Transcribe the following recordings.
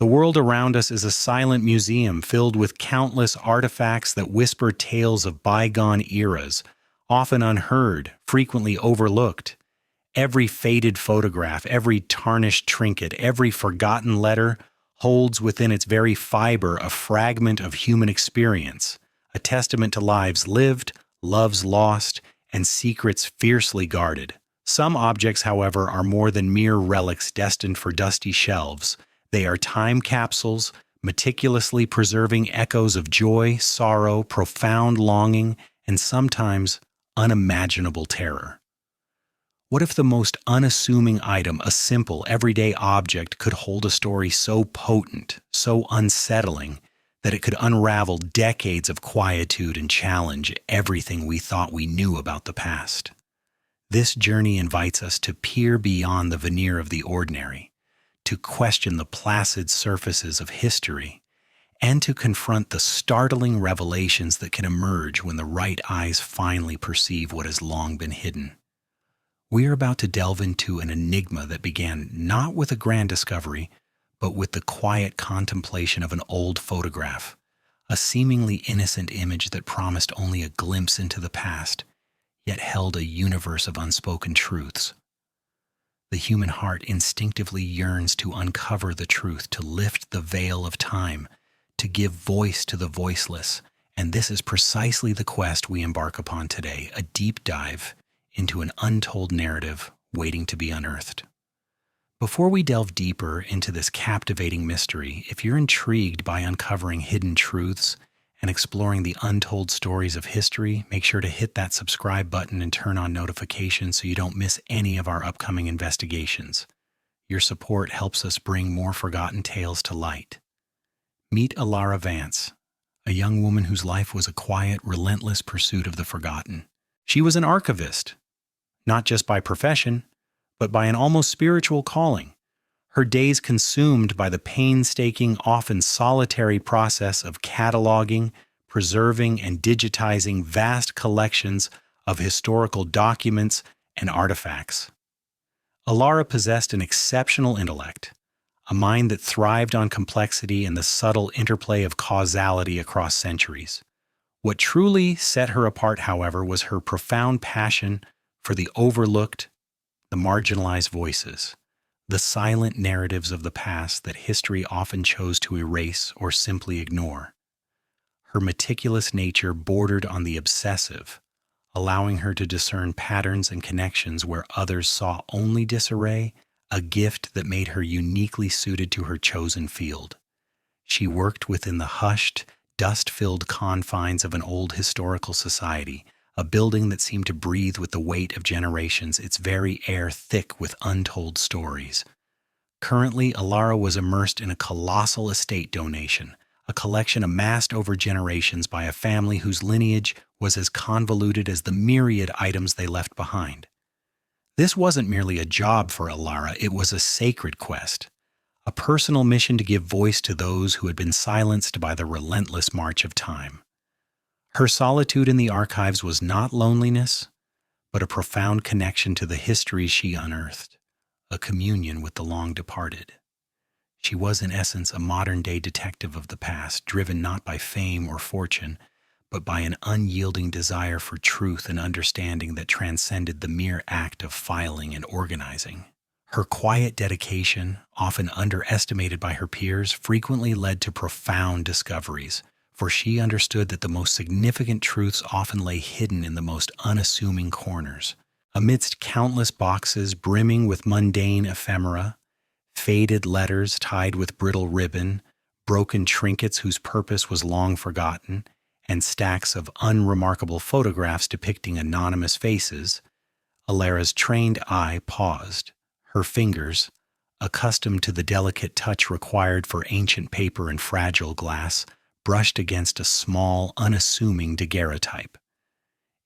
The world around us is a silent museum filled with countless artifacts that whisper tales of bygone eras, often unheard, frequently overlooked. Every faded photograph, every tarnished trinket, every forgotten letter holds within its very fiber a fragment of human experience, a testament to lives lived, loves lost, and secrets fiercely guarded. Some objects, however, are more than mere relics destined for dusty shelves. They are time capsules, meticulously preserving echoes of joy, sorrow, profound longing, and sometimes unimaginable terror. What if the most unassuming item, a simple, everyday object, could hold a story so potent, so unsettling, that it could unravel decades of quietude and challenge everything we thought we knew about the past? This journey invites us to peer beyond the veneer of the ordinary, to question the placid surfaces of history, and to confront the startling revelations that can emerge when the right eyes finally perceive what has long been hidden. We are about to delve into an enigma that began not with a grand discovery, but with the quiet contemplation of an old photograph, a seemingly innocent image that promised only a glimpse into the past, yet held a universe of unspoken truths. The human heart instinctively yearns to uncover the truth, to lift the veil of time, to give voice to the voiceless, and this is precisely the quest we embark upon today, a deep dive into an untold narrative waiting to be unearthed. Before we delve deeper into this captivating mystery, if you're intrigued by uncovering hidden truths and exploring the untold stories of history, make sure to hit that subscribe button and turn on notifications so you don't miss any of our upcoming investigations. Your support helps us bring more forgotten tales to light. Meet Alara Vance, a young woman whose life was a quiet, relentless pursuit of the forgotten. She was an archivist, not just by profession, but by an almost spiritual calling. Her days consumed by the painstaking, often solitary process of cataloging, preserving, and digitizing vast collections of historical documents and artifacts. Alara possessed an exceptional intellect, a mind that thrived on complexity and the subtle interplay of causality across centuries. What truly set her apart, however, was her profound passion for the overlooked, the marginalized voices, the silent narratives of the past that history often chose to erase or simply ignore. Her meticulous nature bordered on the obsessive, allowing her to discern patterns and connections where others saw only disarray, a gift that made her uniquely suited to her chosen field. She worked within the hushed, dust-filled confines of an old historical society, a building that seemed to breathe with the weight of generations, its very air thick with untold stories. Currently, Alara was immersed in a colossal estate donation, a collection amassed over generations by a family whose lineage was as convoluted as the myriad items they left behind. This wasn't merely a job for Alara, it was a sacred quest, a personal mission to give voice to those who had been silenced by the relentless march of time. Her solitude in the archives was not loneliness, but a profound connection to the histories she unearthed, a communion with the long departed. She was, in essence, a modern-day detective of the past, driven not by fame or fortune, but by an unyielding desire for truth and understanding that transcended the mere act of filing and organizing. Her quiet dedication, often underestimated by her peers, frequently led to profound discoveries, for she understood that the most significant truths often lay hidden in the most unassuming corners. Amidst countless boxes brimming with mundane ephemera, faded letters tied with brittle ribbon, broken trinkets whose purpose was long forgotten, and stacks of unremarkable photographs depicting anonymous faces, Alara's trained eye paused. Her fingers, accustomed to the delicate touch required for ancient paper and fragile glass, brushed against a small, unassuming daguerreotype.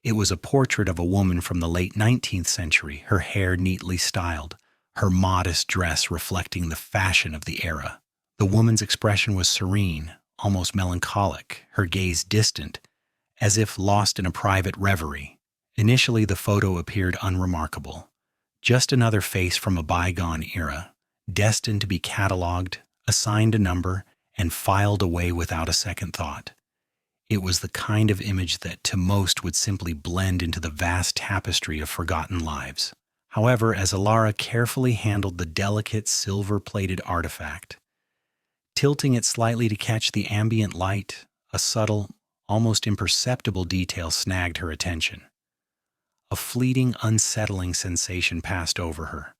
It was a portrait of a woman from the late 19th century, her hair neatly styled, her modest dress reflecting the fashion of the era. The woman's expression was serene, almost melancholic, her gaze distant, as if lost in a private reverie. Initially, the photo appeared unremarkable, just another face from a bygone era, destined to be catalogued, assigned a number, and filed away without a second thought. It was the kind of image that to most would simply blend into the vast tapestry of forgotten lives. However, as Alara carefully handled the delicate silver-plated artifact, tilting it slightly to catch the ambient light, a subtle, almost imperceptible detail snagged her attention. A fleeting, unsettling sensation passed over her,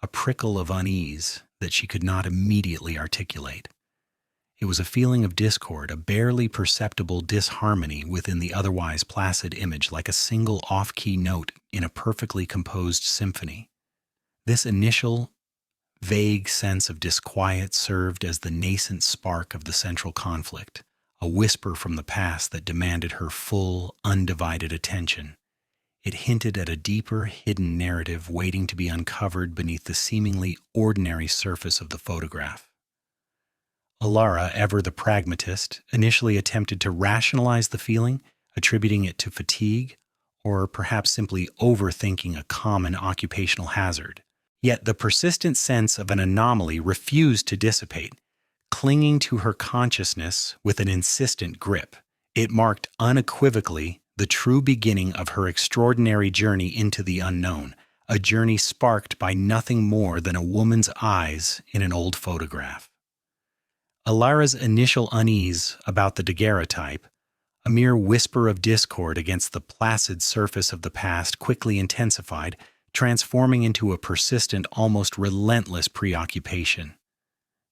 a prickle of unease that she could not immediately articulate. It was a feeling of discord, a barely perceptible disharmony within the otherwise placid image, like a single off-key note in a perfectly composed symphony. This initial, vague sense of disquiet served as the nascent spark of the central conflict, a whisper from the past that demanded her full, undivided attention. It hinted at a deeper, hidden narrative waiting to be uncovered beneath the seemingly ordinary surface of the photograph. Alara, ever the pragmatist, initially attempted to rationalize the feeling, attributing it to fatigue, or perhaps simply overthinking a common occupational hazard. Yet the persistent sense of an anomaly refused to dissipate, clinging to her consciousness with an insistent grip. It marked unequivocally the true beginning of her extraordinary journey into the unknown, a journey sparked by nothing more than a woman's eyes in an old photograph. Alara's initial unease about the daguerreotype, a mere whisper of discord against the placid surface of the past, quickly intensified, transforming into a persistent, almost relentless preoccupation.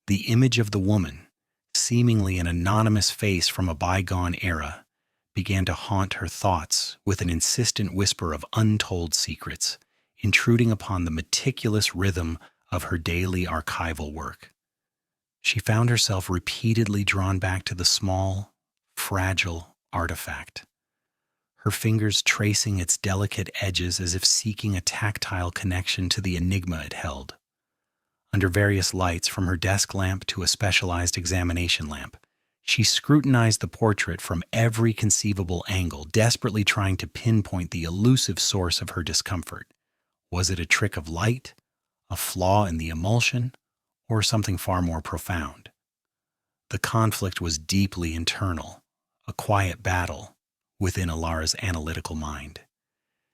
The image of the woman, seemingly an anonymous face from a bygone era, began to haunt her thoughts with an insistent whisper of untold secrets, intruding upon the meticulous rhythm of her daily archival work. She found herself repeatedly drawn back to the small, fragile artifact, her fingers tracing its delicate edges as if seeking a tactile connection to the enigma it held. Under various lights, from her desk lamp to a specialized examination lamp, she scrutinized the portrait from every conceivable angle, desperately trying to pinpoint the elusive source of her discomfort. Was it a trick of light, a flaw in the emulsion, or something far more profound? The conflict was deeply internal, a quiet battle within Alara's analytical mind.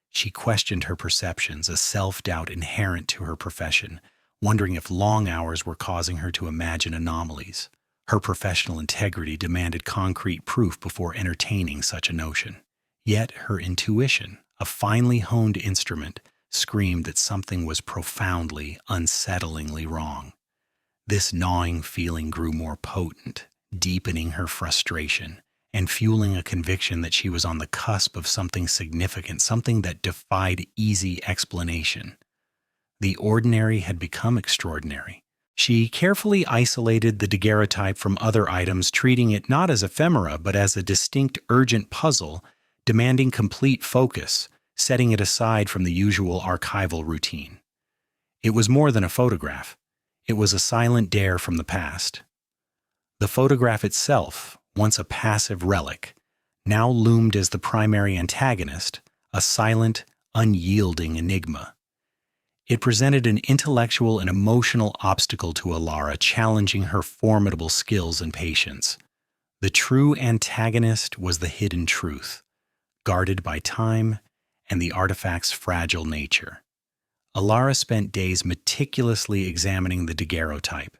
She questioned her perceptions, a self-doubt inherent to her profession, wondering if long hours were causing her to imagine anomalies. Her professional integrity demanded concrete proof before entertaining such a notion. Yet her intuition, a finely honed instrument, screamed that something was profoundly, unsettlingly wrong. This gnawing feeling grew more potent, deepening her frustration and fueling a conviction that she was on the cusp of something significant, something that defied easy explanation. The ordinary had become extraordinary. She carefully isolated the daguerreotype from other items, treating it not as ephemera but as a distinct, urgent puzzle demanding complete focus, setting it aside from the usual archival routine. It was more than a photograph. It was a silent dare from the past. The photograph itself, once a passive relic, now loomed as the primary antagonist, a silent, unyielding enigma. It presented an intellectual and emotional obstacle to Alara, challenging her formidable skills and patience. The true antagonist was the hidden truth, guarded by time and the artifact's fragile nature. Alara spent days meticulously examining the daguerreotype,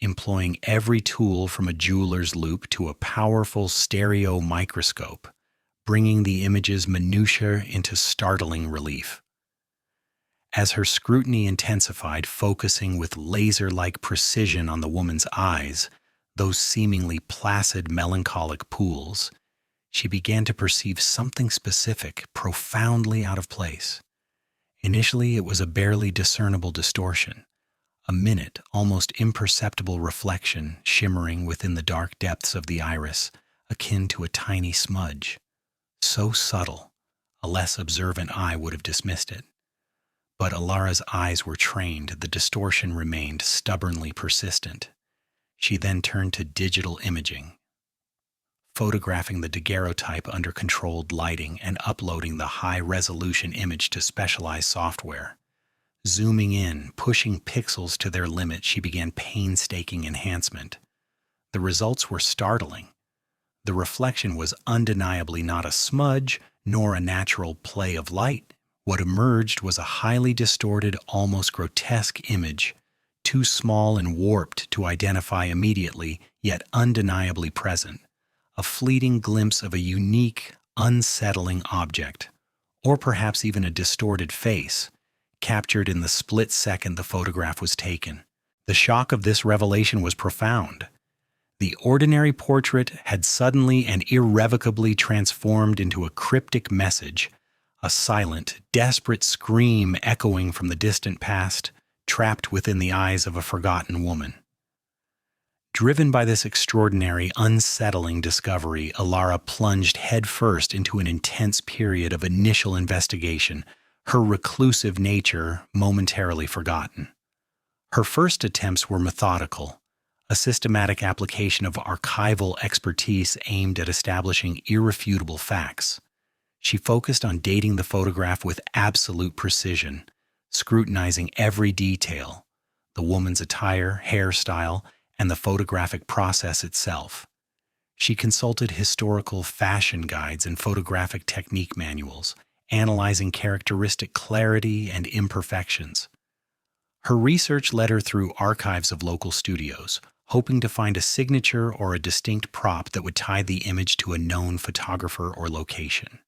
employing every tool from a jeweler's loupe to a powerful stereo microscope, bringing the image's minutiae into startling relief. As her scrutiny intensified, focusing with laser-like precision on the woman's eyes, those seemingly placid, melancholic pools, she began to perceive something specific, profoundly out of place. Initially, it was a barely discernible distortion, a minute, almost imperceptible reflection shimmering within the dark depths of the iris, akin to a tiny smudge. So subtle, a less observant eye would have dismissed it. But Alara's eyes were trained, the distortion remained stubbornly persistent. She then turned to digital imaging, photographing the daguerreotype under controlled lighting and uploading the high-resolution image to specialized software. Zooming in, pushing pixels to their limit, she began painstaking enhancement. The results were startling. The reflection was undeniably not a smudge, nor a natural play of light. What emerged was a highly distorted, almost grotesque image, too small and warped to identify immediately, yet undeniably present. A fleeting glimpse of a unique, unsettling object, or perhaps even a distorted face, captured in the split second the photograph was taken. The shock of this revelation was profound. The ordinary portrait had suddenly and irrevocably transformed into a cryptic message, a silent, desperate scream echoing from the distant past, trapped within the eyes of a forgotten woman. Driven by this extraordinary, unsettling discovery, Alara plunged headfirst into an intense period of initial investigation, her reclusive nature momentarily forgotten. Her first attempts were methodical, a systematic application of archival expertise aimed at establishing irrefutable facts. She focused on dating the photograph with absolute precision, scrutinizing every detail, the woman's attire, hairstyle, and the photographic process itself. She consulted historical fashion guides and photographic technique manuals, analyzing characteristic clarity and imperfections. Her research led her through archives of local studios, hoping to find a signature or a distinct prop that would tie the image to a known photographer or location.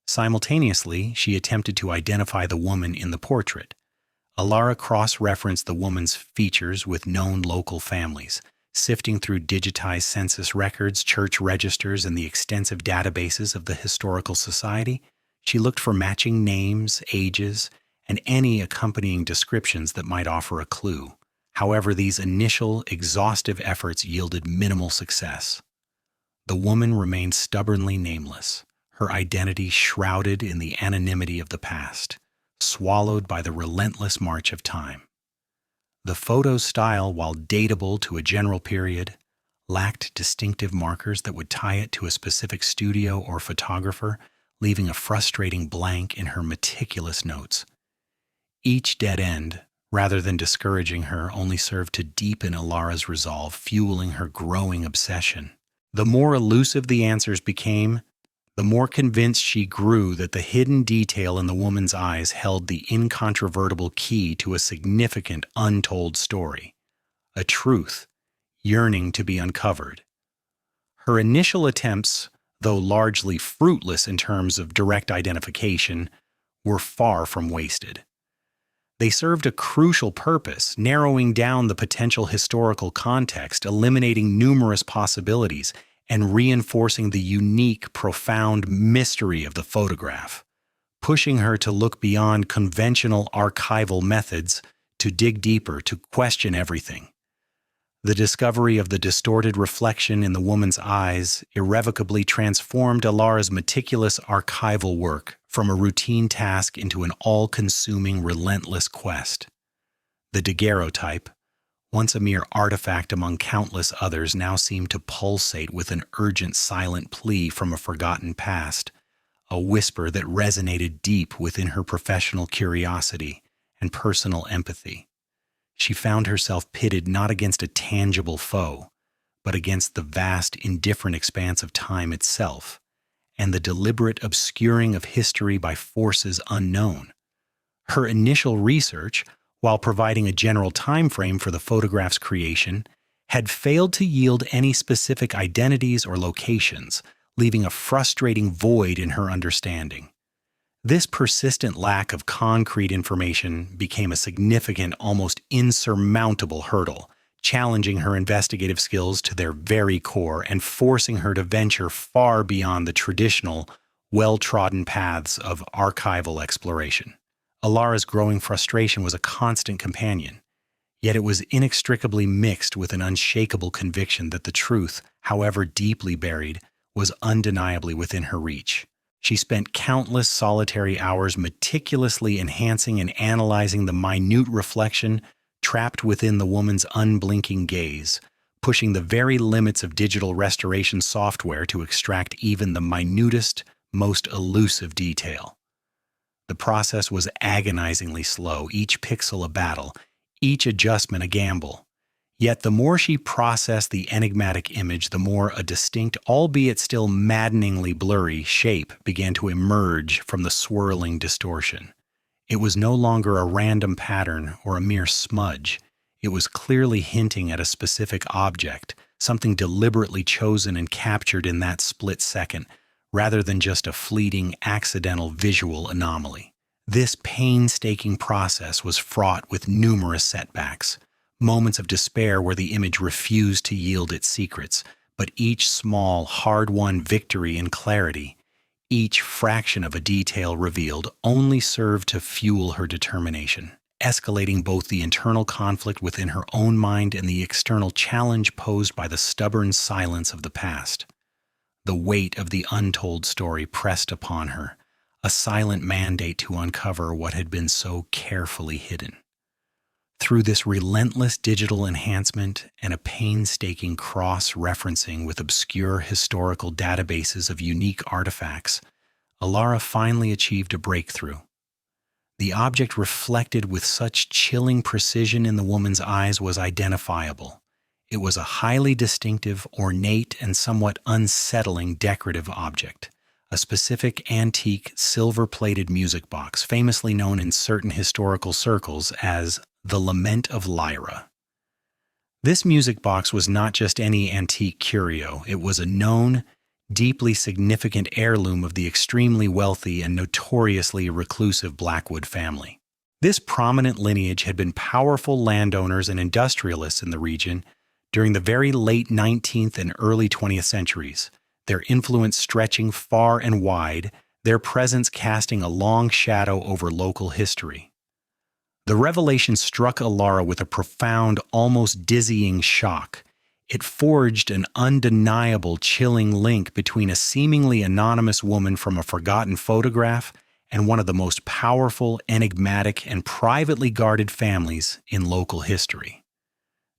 Simultaneously, she attempted to identify the woman in the portrait. Alara cross-referenced the woman's features with known local families, sifting through digitized census records, church registers, and the extensive databases of the Historical Society. She looked for matching names, ages, and any accompanying descriptions that might offer a clue. However, these initial, exhaustive efforts yielded minimal success. The woman remained stubbornly nameless, her identity shrouded in the anonymity of the past, swallowed by the relentless march of time. The photo's style, while datable to a general period, lacked distinctive markers that would tie it to a specific studio or photographer, leaving a frustrating blank in her meticulous notes. Each dead end, rather than discouraging her, only served to deepen Alara's resolve, fueling her growing obsession. The more elusive the answers became, the more convinced she grew that the hidden detail in the woman's eyes held the incontrovertible key to a significant untold story, a truth yearning to be uncovered. Her initial attempts, though largely fruitless in terms of direct identification, were far from wasted. They served a crucial purpose, narrowing down the potential historical context, eliminating numerous possibilities, and reinforcing the unique, profound mystery of the photograph, pushing her to look beyond conventional archival methods, to dig deeper, to question everything. The discovery of the distorted reflection in the woman's eyes irrevocably transformed Alara's meticulous archival work from a routine task into an all-consuming, relentless quest. The daguerreotype, once a mere artifact among countless others, now seemed to pulsate with an urgent, silent plea from a forgotten past, a whisper that resonated deep within her professional curiosity and personal empathy. She found herself pitted not against a tangible foe, but against the vast, indifferent expanse of time itself, and the deliberate obscuring of history by forces unknown. Her initial research, while providing a general time frame for the photograph's creation, had failed to yield any specific identities or locations, leaving a frustrating void in her understanding. This persistent lack of concrete information became a significant, almost insurmountable hurdle, challenging her investigative skills to their very core and forcing her to venture far beyond the traditional, well-trodden paths of archival exploration. Alara's growing frustration was a constant companion, yet it was inextricably mixed with an unshakable conviction that the truth, however deeply buried, was undeniably within her reach. She spent countless solitary hours meticulously enhancing and analyzing the minute reflection trapped within the woman's unblinking gaze, pushing the very limits of digital restoration software to extract even the minutest, most elusive detail. The process was agonizingly slow, each pixel a battle, each adjustment a gamble. Yet the more she processed the enigmatic image, the more a distinct, albeit still maddeningly blurry, shape began to emerge from the swirling distortion. It was no longer a random pattern or a mere smudge. It was clearly hinting at a specific object, something deliberately chosen and captured in that split second, rather than just a fleeting, accidental visual anomaly. This painstaking process was fraught with numerous setbacks, moments of despair where the image refused to yield its secrets, but each small, hard-won victory in clarity, each fraction of a detail revealed, only served to fuel her determination, escalating both the internal conflict within her own mind and the external challenge posed by the stubborn silence of the past. The weight of the untold story pressed upon her, a silent mandate to uncover what had been so carefully hidden. Through this relentless digital enhancement and a painstaking cross-referencing with obscure historical databases of unique artifacts, Alara finally achieved a breakthrough. The object reflected with such chilling precision in the woman's eyes was identifiable. It was a highly distinctive, ornate, and somewhat unsettling decorative object, a specific antique silver-plated music box famously known in certain historical circles as the Lament of Lyra. This music box was not just any antique curio. It was a known, deeply significant heirloom of the extremely wealthy and notoriously reclusive Blackwood family. This prominent lineage had been powerful landowners and industrialists in the region during the very late 19th and early 20th centuries, their influence stretching far and wide, their presence casting a long shadow over local history. The revelation struck Alara with a profound, almost dizzying shock. It forged an undeniable, chilling link between a seemingly anonymous woman from a forgotten photograph and one of the most powerful, enigmatic, and privately guarded families in local history.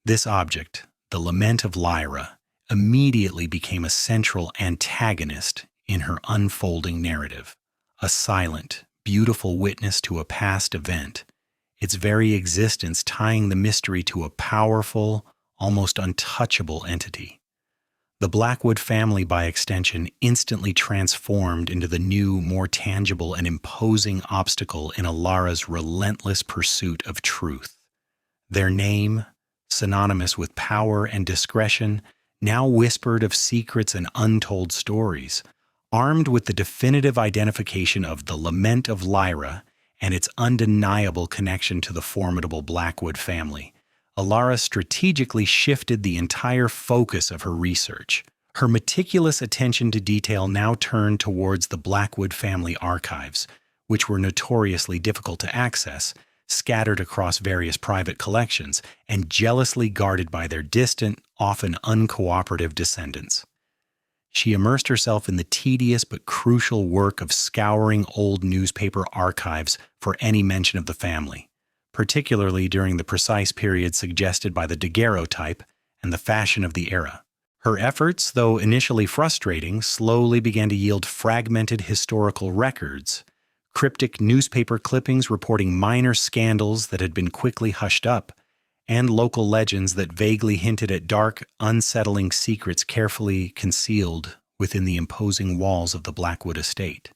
This object, the Lament of Lyra, immediately became a central antagonist in her unfolding narrative, a silent, beautiful witness to a past event, its very existence tying the mystery to a powerful, almost untouchable entity. The Blackwood family, by extension, instantly transformed into the new, more tangible and imposing obstacle in Alara's relentless pursuit of truth. Their name, synonymous with power and discretion, now whispered of secrets and untold stories, armed with the definitive identification of the Lament of Lyra and its undeniable connection to the formidable Blackwood family. Alara strategically shifted the entire focus of her research. Her meticulous attention to detail now turned towards the Blackwood family archives, which were notoriously difficult to access, scattered across various private collections, and jealously guarded by their distant, often uncooperative descendants. She immersed herself in the tedious but crucial work of scouring old newspaper archives for any mention of the family, particularly during the precise period suggested by the daguerreotype and the fashion of the era. Her efforts, though initially frustrating, slowly began to yield fragmented historical records, cryptic newspaper clippings reporting minor scandals that had been quickly hushed up, and local legends that vaguely hinted at dark, unsettling secrets carefully concealed within the imposing walls of the Blackwood estate.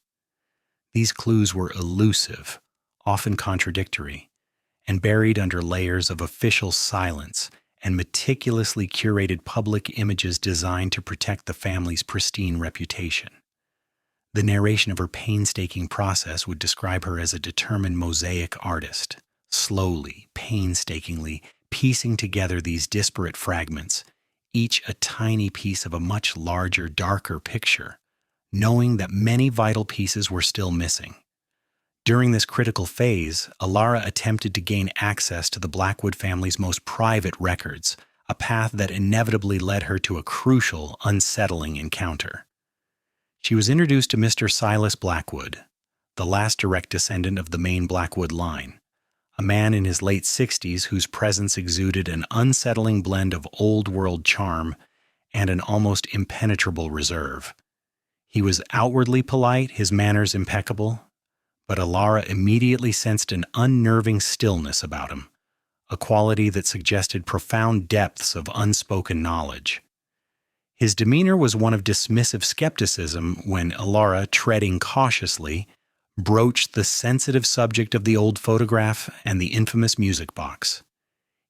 These clues were elusive, often contradictory, and buried under layers of official silence and meticulously curated public images designed to protect the family's pristine reputation. The narration of her painstaking process would describe her as a determined mosaic artist, slowly, painstakingly piecing together these disparate fragments, each a tiny piece of a much larger, darker picture, knowing that many vital pieces were still missing. During this critical phase, Alara attempted to gain access to the Blackwood family's most private records, a path that inevitably led her to a crucial, unsettling encounter. She was introduced to Mr. Silas Blackwood, the last direct descendant of the main Blackwood line, a man in his late 60s whose presence exuded an unsettling blend of old-world charm and an almost impenetrable reserve. He was outwardly polite, his manners impeccable, but Alara immediately sensed an unnerving stillness about him, a quality that suggested profound depths of unspoken knowledge. His demeanor was one of dismissive skepticism when Alara, treading cautiously, broached the sensitive subject of the old photograph and the infamous music box.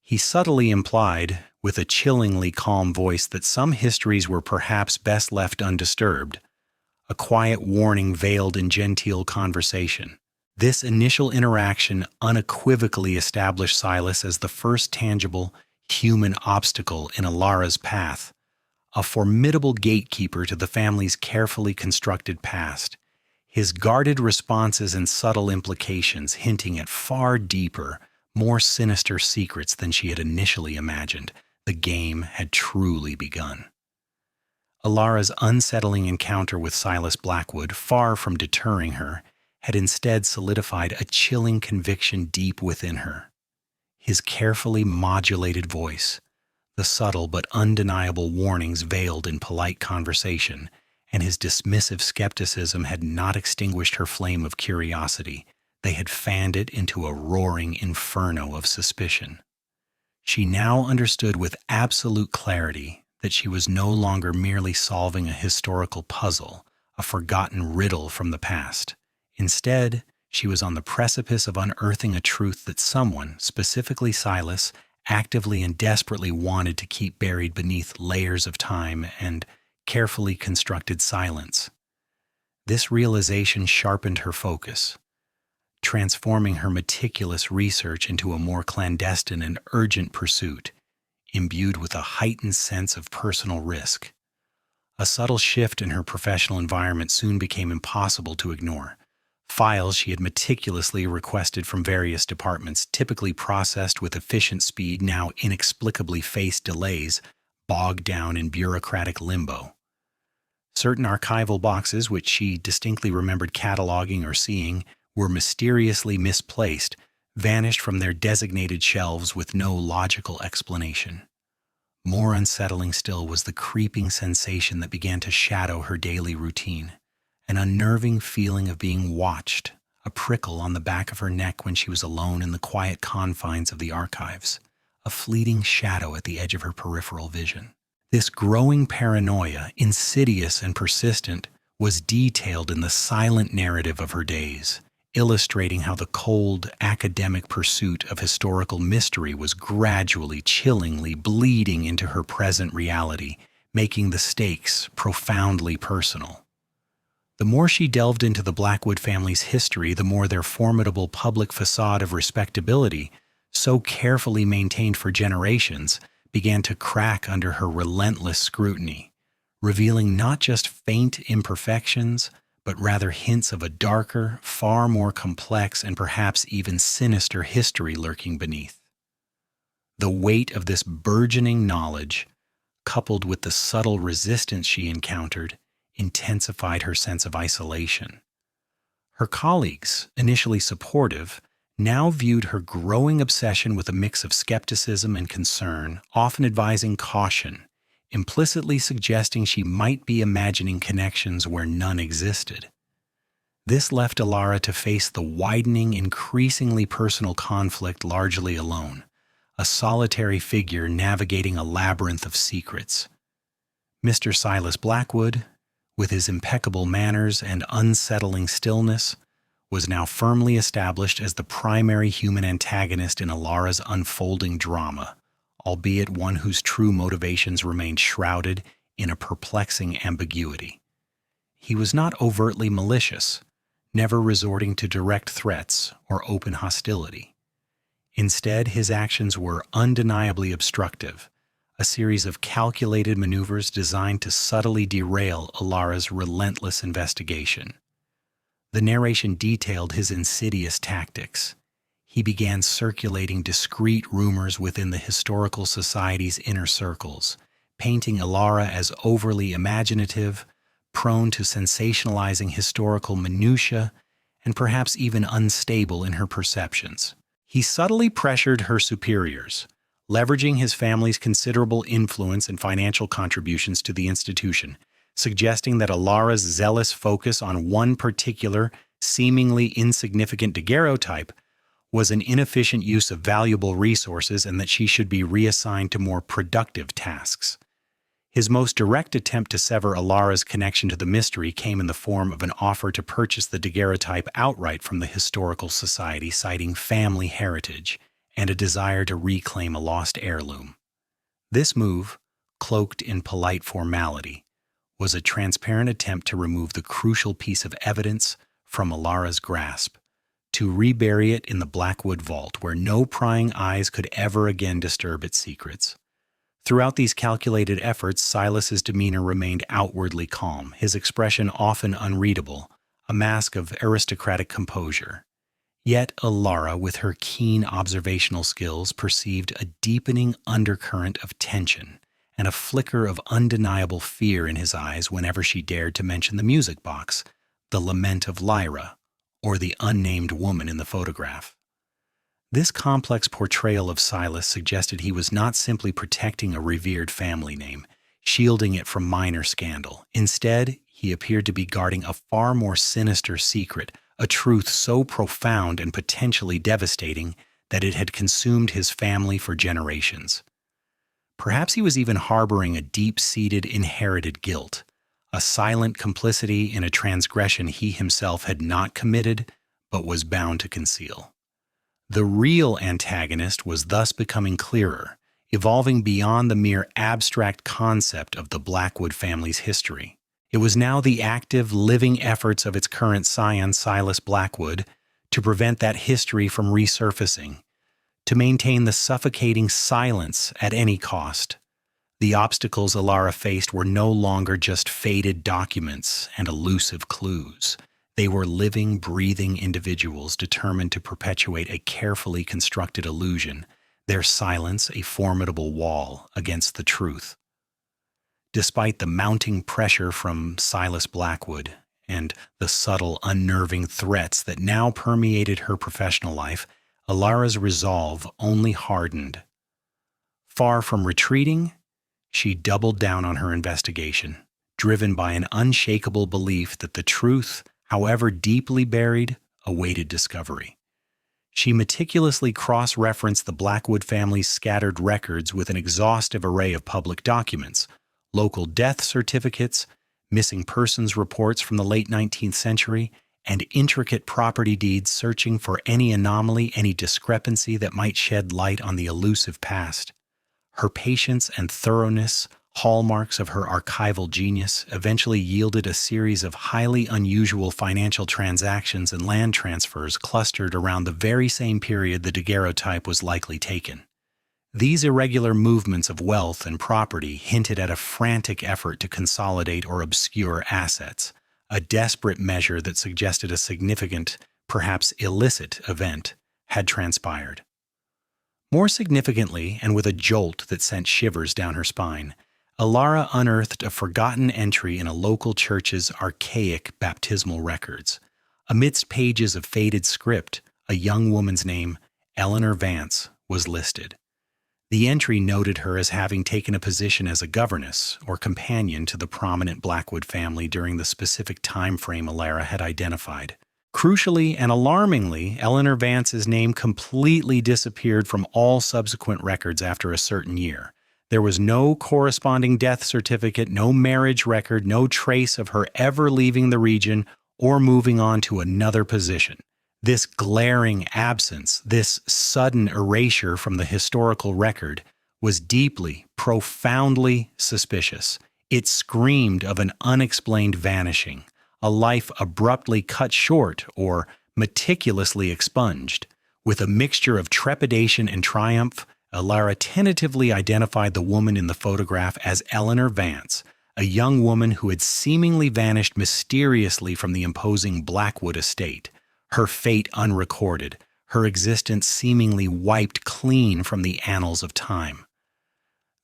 He subtly implied, with a chillingly calm voice, that some histories were perhaps best left undisturbed, a quiet warning veiled in genteel conversation. This initial interaction unequivocally established Silas as the first tangible, human obstacle in Alara's path, a formidable gatekeeper to the family's carefully constructed past, his guarded responses and subtle implications hinting at far deeper, more sinister secrets than she had initially imagined. The game had truly begun. Alara's unsettling encounter with Silas Blackwood, far from deterring her, had instead solidified a chilling conviction deep within her. His carefully modulated voice, the subtle but undeniable warnings veiled in polite conversation, and his dismissive skepticism had not extinguished her flame of curiosity. They had fanned it into a roaring inferno of suspicion. She now understood with absolute clarity that she was no longer merely solving a historical puzzle, a forgotten riddle from the past. Instead, she was on the precipice of unearthing a truth that someone, specifically Silas, actively and desperately wanted to keep buried beneath layers of time and carefully constructed silence. This realization sharpened her focus, transforming her meticulous research into a more clandestine and urgent pursuit, imbued with a heightened sense of personal risk. A subtle shift in her professional environment soon became impossible to ignore. Files she had meticulously requested from various departments, typically processed with efficient speed, now inexplicably faced delays, bogged down in bureaucratic limbo. Certain archival boxes, which she distinctly remembered cataloging or seeing, were mysteriously misplaced, vanished from their designated shelves with no logical explanation. More unsettling still was the creeping sensation that began to shadow her daily routine. An unnerving feeling of being watched, a prickle on the back of her neck when she was alone in the quiet confines of the archives, a fleeting shadow at the edge of her peripheral vision. This growing paranoia, insidious and persistent, was detailed in the silent narrative of her days, illustrating how the cold, academic pursuit of historical mystery was gradually, chillingly bleeding into her present reality, making the stakes profoundly personal. The more she delved into the Blackwood family's history, the more their formidable public facade of respectability, so carefully maintained for generations, began to crack under her relentless scrutiny, revealing not just faint imperfections, but rather hints of a darker, far more complex and perhaps even sinister history lurking beneath. The weight of this burgeoning knowledge, coupled with the subtle resistance she encountered, intensified her sense of isolation. Her colleagues, initially supportive, now viewed her growing obsession with a mix of skepticism and concern, often advising caution, implicitly suggesting she might be imagining connections where none existed. This left Alara to face the widening, increasingly personal conflict largely alone, a solitary figure navigating a labyrinth of secrets. Mr. Silas Blackwood, with his impeccable manners and unsettling stillness, was now firmly established as the primary human antagonist in Alara's unfolding drama, albeit one whose true motivations remained shrouded in a perplexing ambiguity. He was not overtly malicious, never resorting to direct threats or open hostility. Instead, his actions were undeniably obstructive, a series of calculated maneuvers designed to subtly derail Alara's relentless investigation. The narration detailed his insidious tactics. He began circulating discreet rumors within the Historical Society's inner circles, painting Alara as overly imaginative, prone to sensationalizing historical minutiae, and perhaps even unstable in her perceptions. He subtly pressured her superiors, leveraging his family's considerable influence and financial contributions to the institution, suggesting that Alara's zealous focus on one particular, seemingly insignificant daguerreotype was an inefficient use of valuable resources and that she should be reassigned to more productive tasks. His most direct attempt to sever Alara's connection to the mystery came in the form of an offer to purchase the daguerreotype outright from the Historical Society, citing family heritage and a desire to reclaim a lost heirloom. This move, cloaked in polite formality, was a transparent attempt to remove the crucial piece of evidence from Alara's grasp, to rebury it in the Blackwood vault where no prying eyes could ever again disturb its secrets. Throughout these calculated efforts, Silas's demeanor remained outwardly calm, his expression often unreadable, a mask of aristocratic composure. Yet Alara, with her keen observational skills, perceived a deepening undercurrent of tension and a flicker of undeniable fear in his eyes whenever she dared to mention the music box, the lament of Lyra, or the unnamed woman in the photograph. This complex portrayal of Silas suggested he was not simply protecting a revered family name, shielding it from minor scandal. Instead, he appeared to be guarding a far more sinister secret, a truth so profound and potentially devastating that it had consumed his family for generations. Perhaps he was even harboring a deep-seated inherited guilt, a silent complicity in a transgression he himself had not committed but was bound to conceal. The real antagonist was thus becoming clearer, evolving beyond the mere abstract concept of the Blackwood family's history. It was now the active, living efforts of its current scion, Silas Blackwood, to prevent that history from resurfacing, to maintain the suffocating silence at any cost. The obstacles Alara faced were no longer just faded documents and elusive clues. They were living, breathing individuals determined to perpetuate a carefully constructed illusion, their silence a formidable wall against the truth. Despite the mounting pressure from Silas Blackwood and the subtle, unnerving threats that now permeated her professional life, Alara's resolve only hardened. Far from retreating, she doubled down on her investigation, driven by an unshakable belief that the truth, however deeply buried, awaited discovery. She meticulously cross-referenced the Blackwood family's scattered records with an exhaustive array of public documents, local death certificates, missing persons reports from the late 19th century, and intricate property deeds, searching for any anomaly, any discrepancy that might shed light on the elusive past. Her patience and thoroughness, hallmarks of her archival genius, eventually yielded a series of highly unusual financial transactions and land transfers clustered around the very same period the daguerreotype was likely taken. These irregular movements of wealth and property hinted at a frantic effort to consolidate or obscure assets, a desperate measure that suggested a significant, perhaps illicit, event had transpired. More significantly, and with a jolt that sent shivers down her spine, Alara unearthed a forgotten entry in a local church's archaic baptismal records. Amidst pages of faded script, a young woman's name, Eleanor Vance, was listed. The entry noted her as having taken a position as a governess or companion to the prominent Blackwood family during the specific time frame Alara had identified. Crucially and alarmingly, Eleanor Vance's name completely disappeared from all subsequent records after a certain year. There was no corresponding death certificate, no marriage record, no trace of her ever leaving the region or moving on to another position. This glaring absence, this sudden erasure from the historical record, was deeply, profoundly suspicious. It screamed of an unexplained vanishing, a life abruptly cut short or meticulously expunged. With a mixture of trepidation and triumph, Alara tentatively identified the woman in the photograph as Eleanor Vance, a young woman who had seemingly vanished mysteriously from the imposing Blackwood estate, her fate unrecorded, her existence seemingly wiped clean from the annals of time.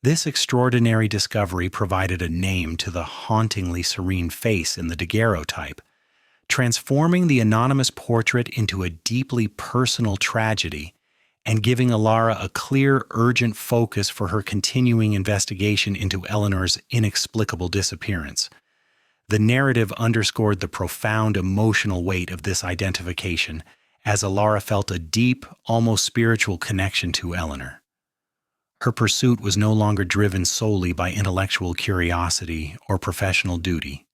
This extraordinary discovery provided a name to the hauntingly serene face in the daguerreotype, transforming the anonymous portrait into a deeply personal tragedy and giving Alara a clear, urgent focus for her continuing investigation into Eleanor's inexplicable disappearance. The narrative underscored the profound emotional weight of this identification, as Alara felt a deep, almost spiritual connection to Eleanor. Her pursuit was no longer driven solely by intellectual curiosity or professional duty.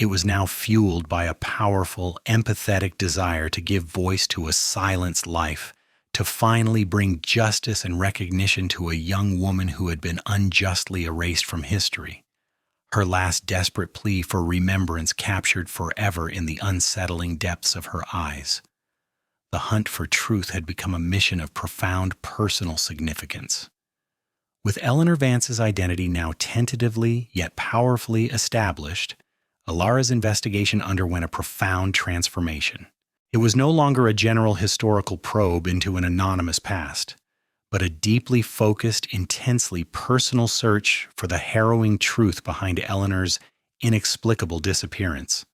It was now fueled by a powerful, empathetic desire to give voice to a silenced life, to finally bring justice and recognition to a young woman who had been unjustly erased from history. Her last desperate plea for remembrance captured forever in the unsettling depths of her eyes. The hunt for truth had become a mission of profound personal significance. With Eleanor Vance's identity now tentatively yet powerfully established, Alara's investigation underwent a profound transformation. It was no longer a general historical probe into an anonymous past, but a deeply focused, intensely personal search for the harrowing truth behind Eleanor's inexplicable disappearance.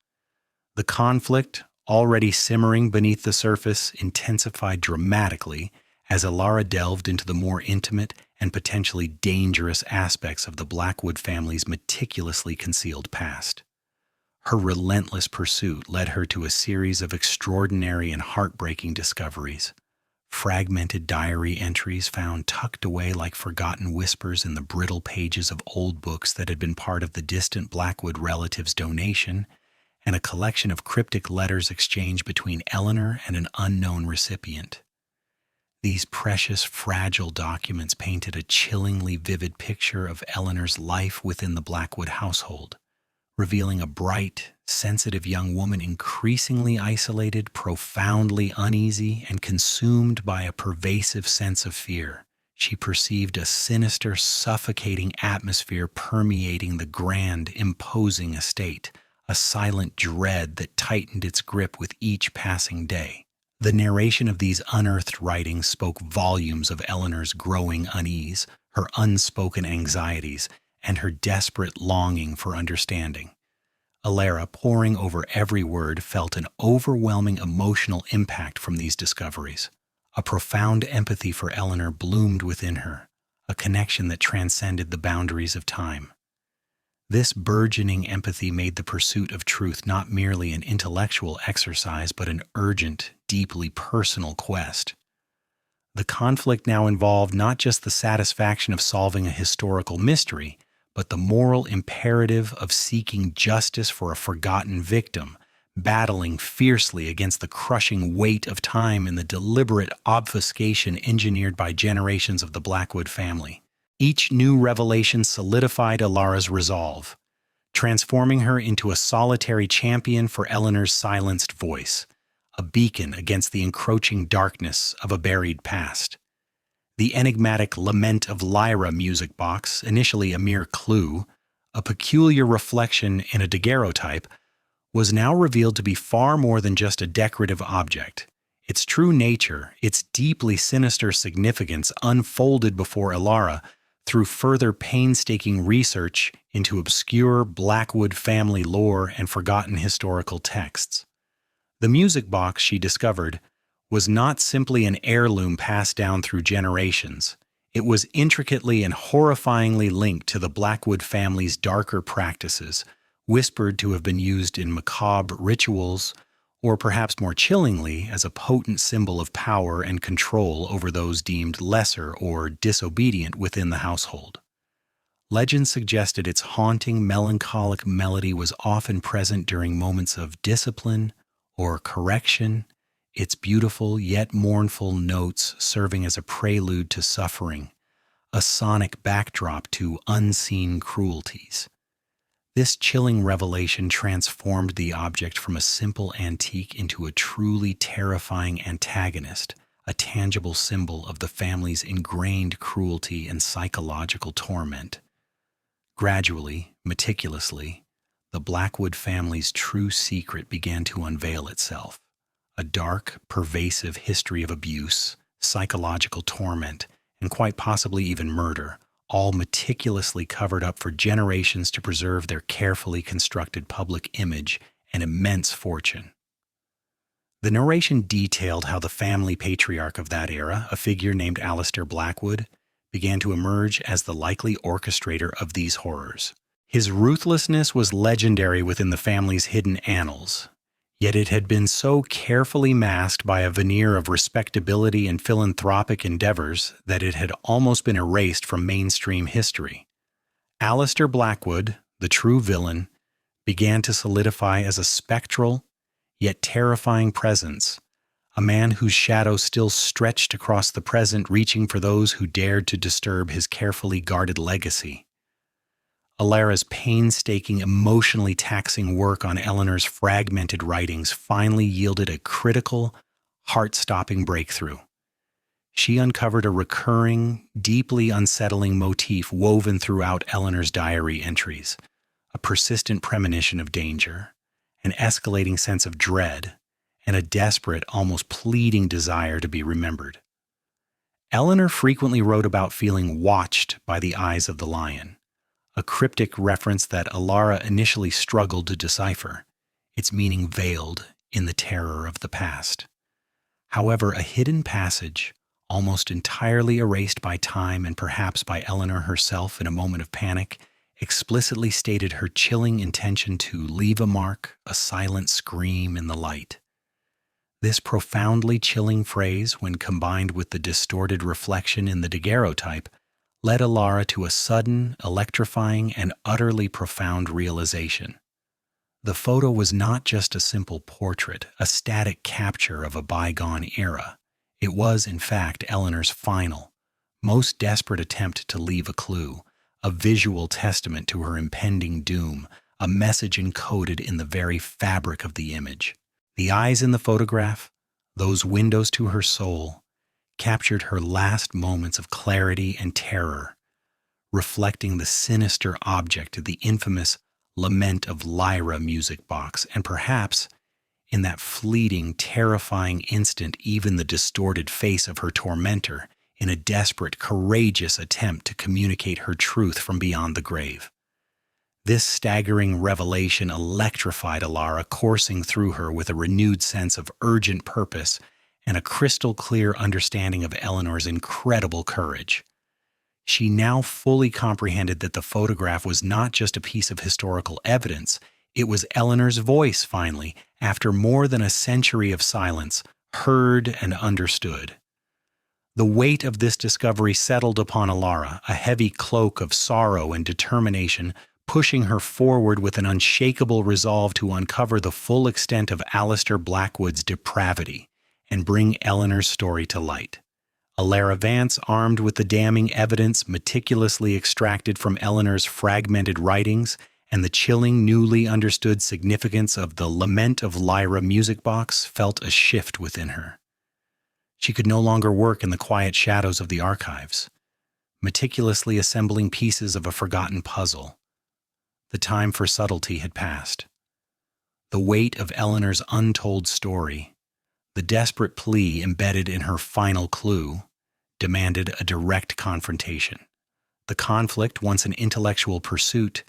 The conflict, already simmering beneath the surface, intensified dramatically as Alara delved into the more intimate and potentially dangerous aspects of the Blackwood family's meticulously concealed past. Her relentless pursuit led her to a series of extraordinary and heartbreaking discoveries. Fragmented diary entries found tucked away like forgotten whispers in the brittle pages of old books that had been part of the distant Blackwood relative's donation, and a collection of cryptic letters exchanged between Eleanor and an unknown recipient. These precious, fragile documents painted a chillingly vivid picture of Eleanor's life within the Blackwood household, revealing a bright, sensitive young woman increasingly isolated, profoundly uneasy, and consumed by a pervasive sense of fear. She perceived a sinister, suffocating atmosphere permeating the grand, imposing estate, a silent dread that tightened its grip with each passing day. The narration of these unearthed writings spoke volumes of Eleanor's growing unease, her unspoken anxieties, and her desperate longing for understanding. Alara, poring over every word, felt an overwhelming emotional impact from these discoveries. A profound empathy for Eleanor bloomed within her, a connection that transcended the boundaries of time. This burgeoning empathy made the pursuit of truth not merely an intellectual exercise, but an urgent, deeply personal quest. The conflict now involved not just the satisfaction of solving a historical mystery, but the moral imperative of seeking justice for a forgotten victim, battling fiercely against the crushing weight of time and the deliberate obfuscation engineered by generations of the Blackwood family. Each new revelation solidified Alara's resolve, transforming her into a solitary champion for Eleanor's silenced voice, a beacon against the encroaching darkness of a buried past. The enigmatic Lament of Lyra music box, initially a mere clue, a peculiar reflection in a daguerreotype, was now revealed to be far more than just a decorative object. Its true nature, its deeply sinister significance unfolded before Alara through further painstaking research into obscure Blackwood family lore and forgotten historical texts. The music box, she discovered, was not simply an heirloom passed down through generations. It was intricately and horrifyingly linked to the Blackwood family's darker practices, whispered to have been used in macabre rituals, or perhaps more chillingly as a potent symbol of power and control over those deemed lesser or disobedient within the household. Legend suggested its haunting, melancholic melody was often present during moments of discipline or correction, its beautiful yet mournful notes serving as a prelude to suffering, a sonic backdrop to unseen cruelties. This chilling revelation transformed the object from a simple antique into a truly terrifying antagonist, a tangible symbol of the family's ingrained cruelty and psychological torment. Gradually, meticulously, the Blackwood family's true secret began to unveil itself. A dark, pervasive history of abuse, psychological torment, and quite possibly even murder, all meticulously covered up for generations to preserve their carefully constructed public image and immense fortune. The narration detailed how the family patriarch of that era, a figure named Alistair Blackwood, began to emerge as the likely orchestrator of these horrors. His ruthlessness was legendary within the family's hidden annals, yet it had been so carefully masked by a veneer of respectability and philanthropic endeavors that it had almost been erased from mainstream history. Alistair Blackwood, the true villain, began to solidify as a spectral, yet terrifying presence, a man whose shadow still stretched across the present, reaching for those who dared to disturb his carefully guarded legacy. Alara's painstaking, emotionally taxing work on Eleanor's fragmented writings finally yielded a critical, heart-stopping breakthrough. She uncovered a recurring, deeply unsettling motif woven throughout Eleanor's diary entries, a persistent premonition of danger, an escalating sense of dread, and a desperate, almost pleading desire to be remembered. Eleanor frequently wrote about feeling watched by the eyes of the lion, a cryptic reference that Alara initially struggled to decipher, its meaning veiled in the terror of the past. However, a hidden passage, almost entirely erased by time and perhaps by Eleanor herself in a moment of panic, explicitly stated her chilling intention to leave a mark, a silent scream in the light. This profoundly chilling phrase, when combined with the distorted reflection in the daguerreotype, led Alara to a sudden, electrifying, and utterly profound realization. The photo was not just a simple portrait, a static capture of a bygone era. It was, in fact, Eleanor's final, most desperate attempt to leave a clue, a visual testament to her impending doom, a message encoded in the very fabric of the image. The eyes in the photograph, those windows to her soul, captured her last moments of clarity and terror, reflecting the sinister object, the infamous Lament of Lyra music box, and perhaps, in that fleeting, terrifying instant, even the distorted face of her tormentor, in a desperate, courageous attempt to communicate her truth from beyond the grave. This staggering revelation electrified Alara, coursing through her with a renewed sense of urgent purpose and a crystal-clear understanding of Eleanor's incredible courage. She now fully comprehended that the photograph was not just a piece of historical evidence, it was Eleanor's voice, finally, after more than a century of silence, heard and understood. The weight of this discovery settled upon Alara, a heavy cloak of sorrow and determination, pushing her forward with an unshakable resolve to uncover the full extent of Alistair Blackwood's depravity and bring Eleanor's story to light. Alara Vance, armed with the damning evidence meticulously extracted from Eleanor's fragmented writings and the chilling, newly understood significance of the Lament of Lyra music box, felt a shift within her. She could no longer work in the quiet shadows of the archives, meticulously assembling pieces of a forgotten puzzle. The time for subtlety had passed. The weight of Eleanor's untold story, the desperate plea embedded in her final clue, demanded a direct confrontation. The conflict, once an intellectual pursuit,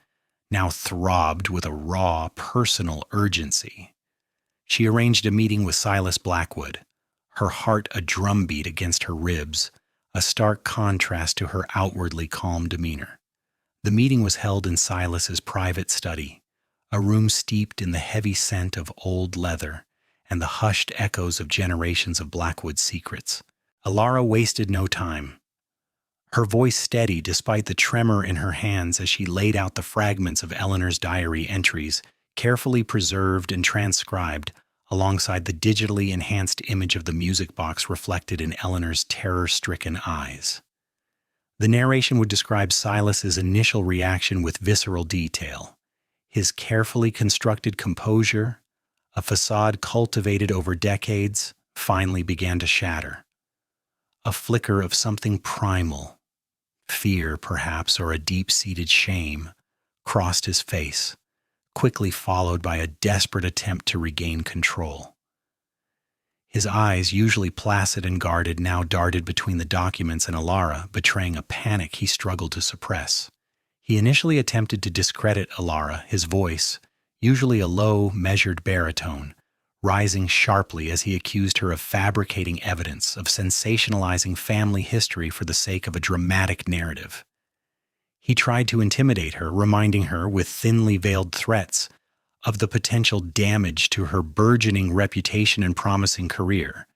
now throbbed with a raw, personal urgency. She arranged a meeting with Silas Blackwood, her heart a drumbeat against her ribs, a stark contrast to her outwardly calm demeanor. The meeting was held in Silas's private study, a room steeped in the heavy scent of old leather and the hushed echoes of generations of Blackwood's secrets. Alara wasted no time. Her voice steady despite the tremor in her hands as she laid out the fragments of Eleanor's diary entries, carefully preserved and transcribed, alongside the digitally enhanced image of the music box reflected in Eleanor's terror-stricken eyes. The narration would describe Silas's initial reaction with visceral detail. His carefully constructed composure, a facade cultivated over decades, finally began to shatter. A flicker of something primal, fear perhaps, or a deep-seated shame, crossed his face, quickly followed by a desperate attempt to regain control. His eyes, usually placid and guarded, now darted between the documents and Alara, betraying a panic he struggled to suppress. He initially attempted to discredit Alara, his voice, usually a low, measured baritone, rising sharply as he accused her of fabricating evidence, of sensationalizing family history for the sake of a dramatic narrative. He tried to intimidate her, reminding her with thinly veiled threats of the potential damage to her burgeoning reputation and promising career,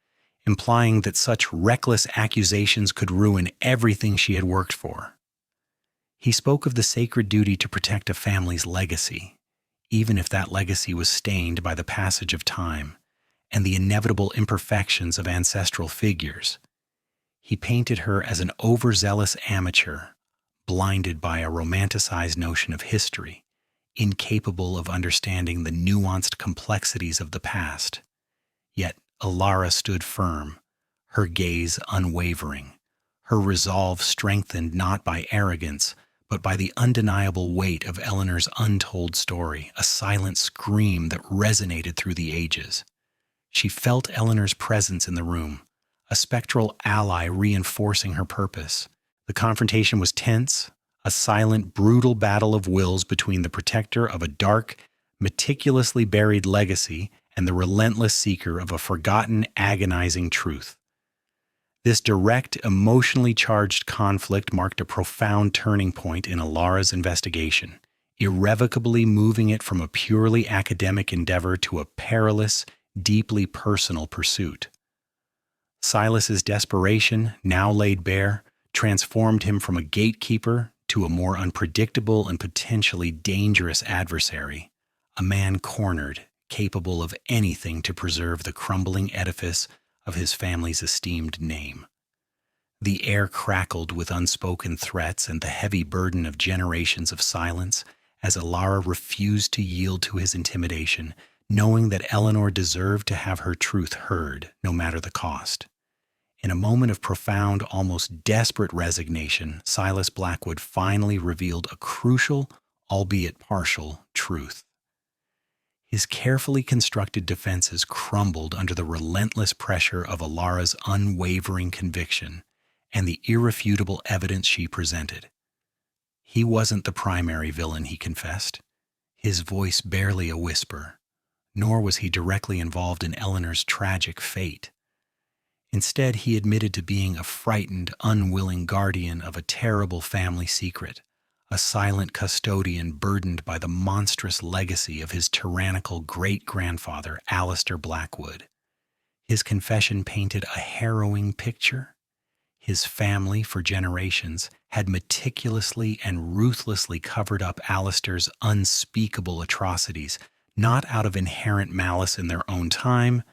implying that such reckless accusations could ruin everything she had worked for. He spoke of the sacred duty to protect a family's legacy, even if that legacy was stained by the passage of time and the inevitable imperfections of ancestral figures. He painted her as an overzealous amateur, blinded by a romanticized notion of history, incapable of understanding the nuanced complexities of the past. Yet Alara stood firm, her gaze unwavering, her resolve strengthened not by arrogance, but by the undeniable weight of Eleanor's untold story, a silent scream that resonated through the ages. She felt Eleanor's presence in the room, a spectral ally reinforcing her purpose. The confrontation was tense, a silent, brutal battle of wills between the protector of a dark, meticulously buried legacy and the relentless seeker of a forgotten, agonizing truth. This direct, emotionally charged conflict marked a profound turning point in Alara's investigation, irrevocably moving it from a purely academic endeavor to a perilous, deeply personal pursuit. Silas's desperation, now laid bare, transformed him from a gatekeeper to a more unpredictable and potentially dangerous adversary, a man cornered, capable of anything to preserve the crumbling edifice of his family's esteemed name. The air crackled with unspoken threats and the heavy burden of generations of silence as Alara refused to yield to his intimidation, knowing that Eleanor deserved to have her truth heard, no matter the cost. In a moment of profound, almost desperate resignation, Silas Blackwood finally revealed a crucial, albeit partial, truth. His carefully constructed defenses crumbled under the relentless pressure of Alara's unwavering conviction and the irrefutable evidence she presented. He wasn't the primary villain, he confessed, his voice barely a whisper, nor was he directly involved in Eleanor's tragic fate. Instead, he admitted to being a frightened, unwilling guardian of a terrible family secret, a silent custodian burdened by the monstrous legacy of his tyrannical great-grandfather, Alistair Blackwood. His confession painted a harrowing picture. His family, for generations, had meticulously and ruthlessly covered up Alistair's unspeakable atrocities, not out of inherent malice in their own time,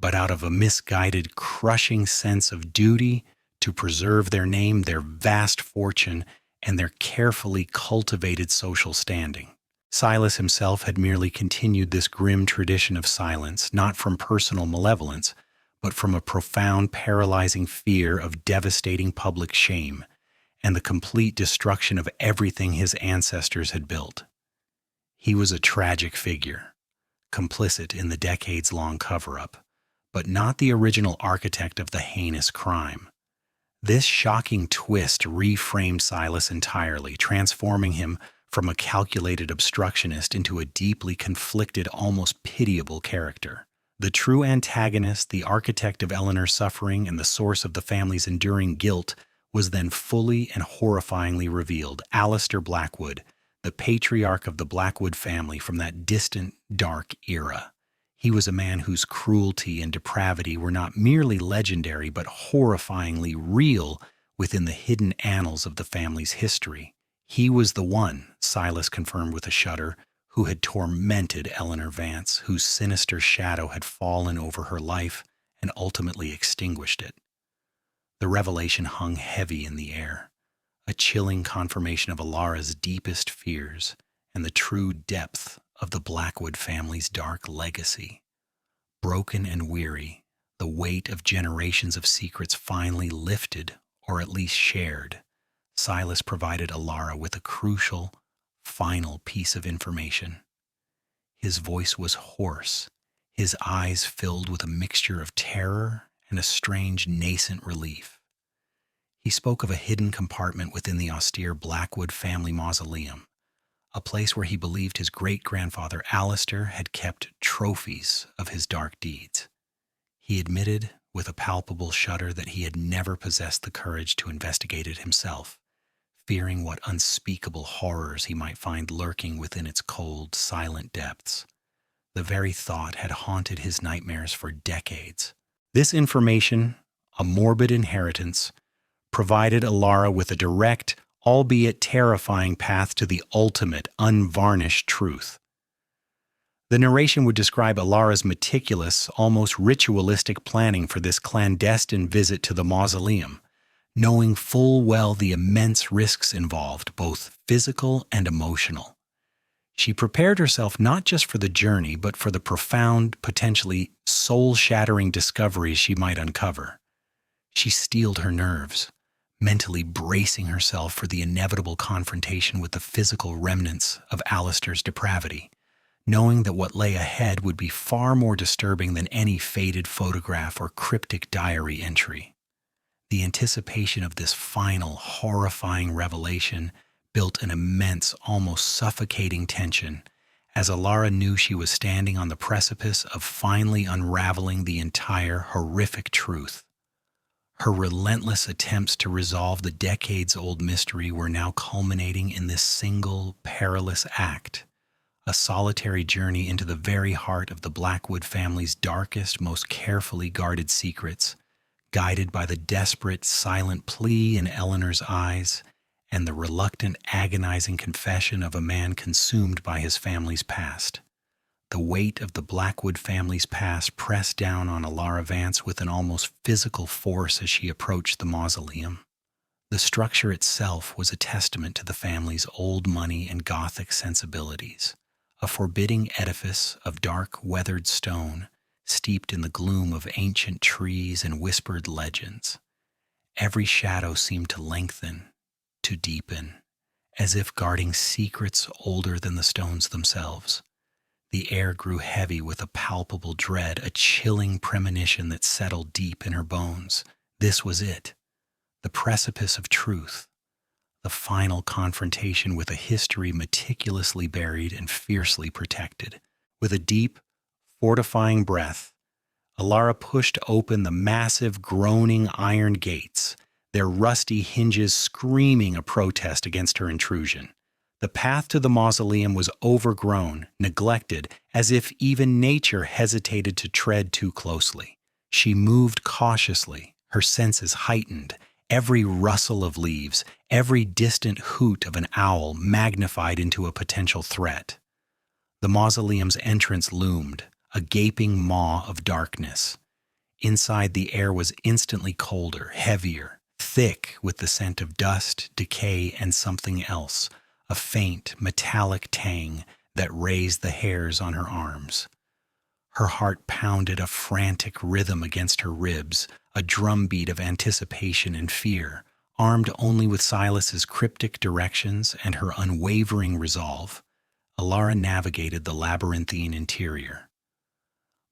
but out of a misguided, crushing sense of duty to preserve their name, their vast fortune, and their carefully cultivated social standing. Silas himself had merely continued this grim tradition of silence, not from personal malevolence, but from a profound, paralyzing fear of devastating public shame and the complete destruction of everything his ancestors had built. He was a tragic figure, complicit in the decades-long cover-up, but not the original architect of the heinous crime. This shocking twist reframed Silas entirely, transforming him from a calculated obstructionist into a deeply conflicted, almost pitiable character. The true antagonist, the architect of Eleanor's suffering and the source of the family's enduring guilt, was then fully and horrifyingly revealed: Alistair Blackwood, the patriarch of the Blackwood family from that distant, dark era. He was a man whose cruelty and depravity were not merely legendary but horrifyingly real within the hidden annals of the family's history. He was the one, Silas confirmed with a shudder, who had tormented Eleanor Vance, whose sinister shadow had fallen over her life and ultimately extinguished it. The revelation hung heavy in the air, a chilling confirmation of Alara's deepest fears and the true depth of the Blackwood family's dark legacy. Broken and weary, the weight of generations of secrets finally lifted, or at least shared, Silas provided Alara with a crucial, final piece of information. His voice was hoarse, his eyes filled with a mixture of terror and a strange nascent relief. He spoke of a hidden compartment within the austere Blackwood family mausoleum, a place where he believed his great-grandfather Alistair had kept trophies of his dark deeds. He admitted with a palpable shudder that he had never possessed the courage to investigate it himself, fearing what unspeakable horrors he might find lurking within its cold, silent depths. The very thought had haunted his nightmares for decades. This information, a morbid inheritance, provided Alara with a direct, albeit terrifying path to the ultimate, unvarnished truth. The narration would describe Alara's meticulous, almost ritualistic planning for this clandestine visit to the mausoleum, knowing full well the immense risks involved, both physical and emotional. She prepared herself not just for the journey, but for the profound, potentially soul-shattering discoveries she might uncover. She steeled her nerves, mentally bracing herself for the inevitable confrontation with the physical remnants of Alistair's depravity, knowing that what lay ahead would be far more disturbing than any faded photograph or cryptic diary entry. The anticipation of this final, horrifying revelation built an immense, almost suffocating tension, as Alara knew she was standing on the precipice of finally unraveling the entire horrific truth. Her relentless attempts to resolve the decades-old mystery were now culminating in this single, perilous act, a solitary journey into the very heart of the Blackwood family's darkest, most carefully guarded secrets, guided by the desperate, silent plea in Eleanor's eyes and the reluctant, agonizing confession of a man consumed by his family's past. The weight of the Blackwood family's past pressed down on Alara Vance with an almost physical force as she approached the mausoleum. The structure itself was a testament to the family's old money and Gothic sensibilities, a forbidding edifice of dark, weathered stone, steeped in the gloom of ancient trees and whispered legends. Every shadow seemed to lengthen, to deepen, as if guarding secrets older than the stones themselves. The air grew heavy with a palpable dread, a chilling premonition that settled deep in her bones. This was it, the precipice of truth, the final confrontation with a history meticulously buried and fiercely protected. With a deep, fortifying breath, Alara pushed open the massive, groaning iron gates, their rusty hinges screaming a protest against her intrusion. The path to the mausoleum was overgrown, neglected, as if even nature hesitated to tread too closely. She moved cautiously, her senses heightened, every rustle of leaves, every distant hoot of an owl magnified into a potential threat. The mausoleum's entrance loomed, a gaping maw of darkness. Inside, the air was instantly colder, heavier, thick with the scent of dust, decay, and something else, a faint, metallic tang that raised the hairs on her arms. Her heart pounded a frantic rhythm against her ribs, a drumbeat of anticipation and fear. Armed only with Silas's cryptic directions and her unwavering resolve, Alara navigated the labyrinthine interior.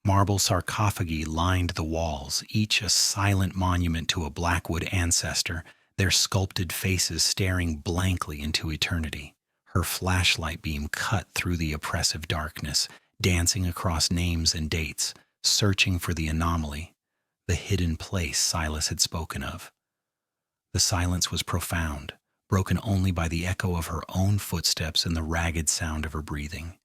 Marble sarcophagi lined the walls, each a silent monument to a Blackwood ancestor, their sculpted faces staring blankly into eternity. Her flashlight beam cut through the oppressive darkness, dancing across names and dates, searching for the anomaly, the hidden place Silas had spoken of. The silence was profound, broken only by the echo of her own footsteps and the ragged sound of her breathing.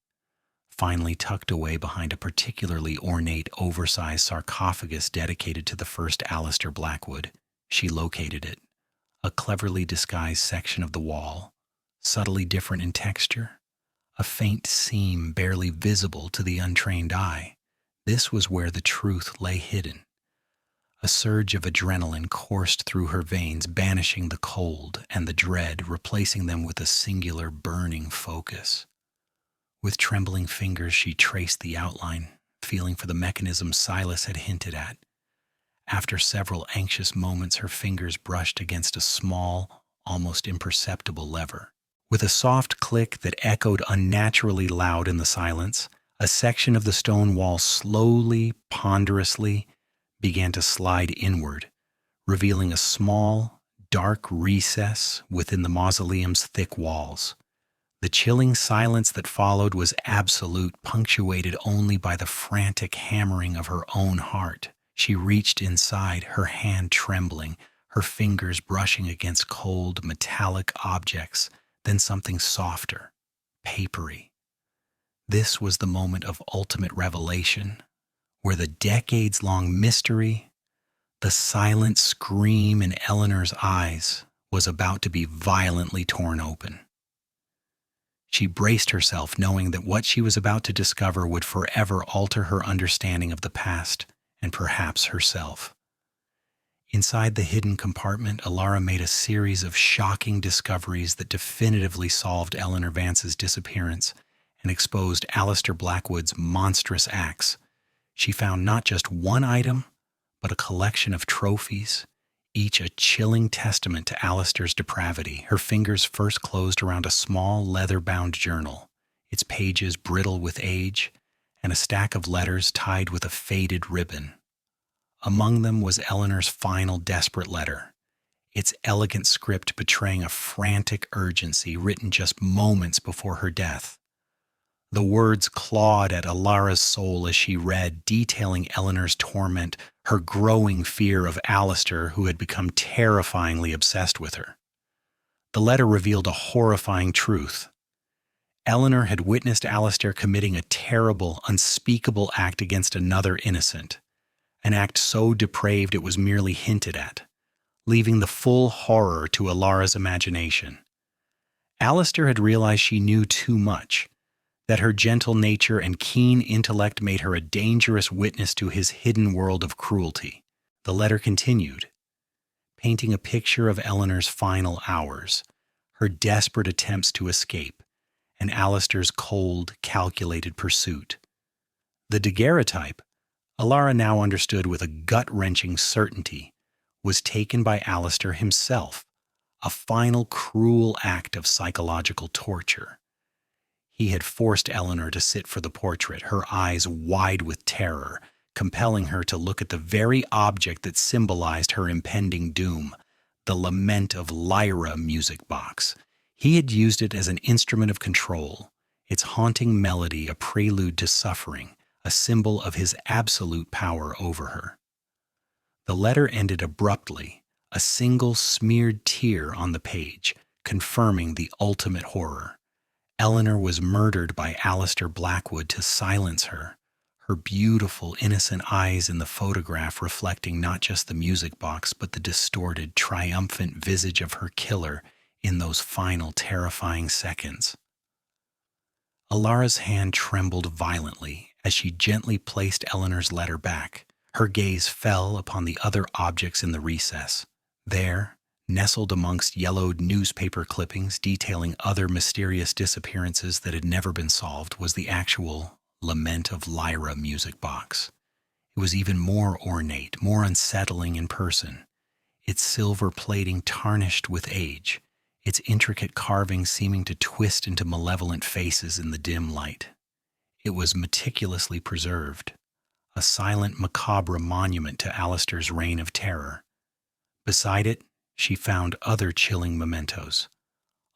Finally tucked away behind a particularly ornate, oversized sarcophagus dedicated to the first Alistair Blackwood, she located it, a cleverly disguised section of the wall, subtly different in texture, a faint seam barely visible to the untrained eye. This was where the truth lay hidden. A surge of adrenaline coursed through her veins, banishing the cold and the dread, replacing them with a singular burning focus. With trembling fingers, she traced the outline, feeling for the mechanism Silas had hinted at. After several anxious moments, her fingers brushed against a small, almost imperceptible lever. With a soft click that echoed unnaturally loud in the silence, a section of the stone wall slowly, ponderously, began to slide inward, revealing a small, dark recess within the mausoleum's thick walls. The chilling silence that followed was absolute, punctuated only by the frantic hammering of her own heart. She reached inside, her hand trembling, her fingers brushing against cold, metallic objects, then something softer, papery. This was the moment of ultimate revelation, where the decades-long mystery, the silent scream in Eleanor's eyes, was about to be violently torn open. She braced herself, knowing that what she was about to discover would forever alter her understanding of the past and perhaps herself. Inside the hidden compartment, Alara made a series of shocking discoveries that definitively solved Eleanor Vance's disappearance and exposed Alistair Blackwood's monstrous acts. She found not just one item, but a collection of trophies, each a chilling testament to Alistair's depravity. Her fingers first closed around a small leather-bound journal, its pages brittle with age, and a stack of letters tied with a faded ribbon. Among them was Eleanor's final desperate letter, its elegant script betraying a frantic urgency written just moments before her death. The words clawed at Alara's soul as she read, detailing Eleanor's torment, her growing fear of Alistair, who had become terrifyingly obsessed with her. The letter revealed a horrifying truth. Eleanor had witnessed Alistair committing a terrible, unspeakable act against another innocent, an act so depraved it was merely hinted at, leaving the full horror to Alara's imagination. Alistair had realized she knew too much, that her gentle nature and keen intellect made her a dangerous witness to his hidden world of cruelty. The letter continued, painting a picture of Eleanor's final hours, her desperate attempts to escape, and Alistair's cold, calculated pursuit. The daguerreotype, Alara now understood with a gut-wrenching certainty, was taken by Alistair himself, a final cruel act of psychological torture. He had forced Eleanor to sit for the portrait, her eyes wide with terror, compelling her to look at the very object that symbolized her impending doom, the Lament of Lyra music box. He had used it as an instrument of control, its haunting melody a prelude to suffering, a symbol of his absolute power over her. The letter ended abruptly, a single smeared tear on the page, confirming the ultimate horror. Eleanor was murdered by Alistair Blackwood to silence her, her beautiful, innocent eyes in the photograph reflecting not just the music box but the distorted, triumphant visage of her killer in those final terrifying seconds. Alara's hand trembled violently as she gently placed Eleanor's letter back. Her gaze fell upon the other objects in the recess. There, nestled amongst yellowed newspaper clippings detailing other mysterious disappearances that had never been solved, was the actual Lament of Lyra music box. It was even more ornate, more unsettling in person, its silver plating tarnished with age, its intricate carvings seeming to twist into malevolent faces in the dim light. It was meticulously preserved, a silent, macabre monument to Alistair's reign of terror. Beside it, she found other chilling mementos,